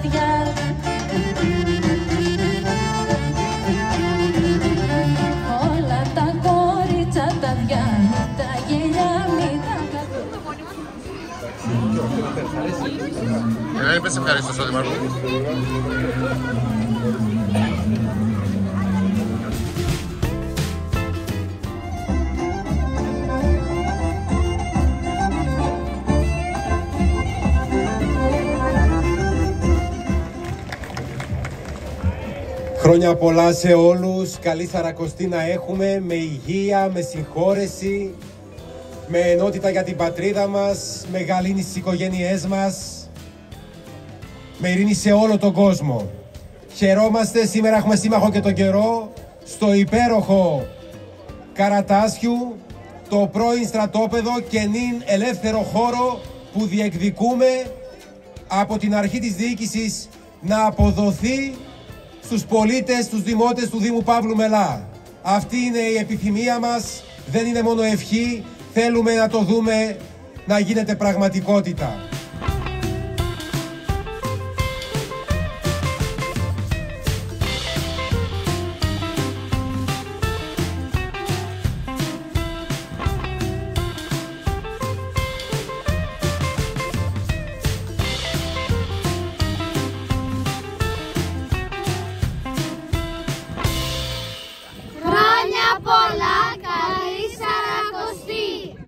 βραδιά. Όλα τα κόριτσα τα διά, τα γελιά μην τα καθούν. Δεν είπες ευχαριστώ στο Δημάρχο. Χρόνια πολλά σε όλους, καλή Σαρακοστή να έχουμε, με υγεία, με συγχώρεση, με ενότητα για την πατρίδα μας, με γαλήνη στις οικογένειές μας, με ειρήνη σε όλο τον κόσμο. Χαιρόμαστε, σήμερα έχουμε σύμμαχο και τον καιρό, στο υπέροχο Καρατάσιου, το πρώην στρατόπεδο και νυν ελεύθερο χώρο που διεκδικούμε από την αρχή της διοίκησης να αποδοθεί στους πολίτες, στους δημότες του Δήμου Παύλου Μελά. Αυτή είναι η επιθυμία μας, δεν είναι μόνο ευχή, θέλουμε να το δούμε να γίνεται πραγματικότητα.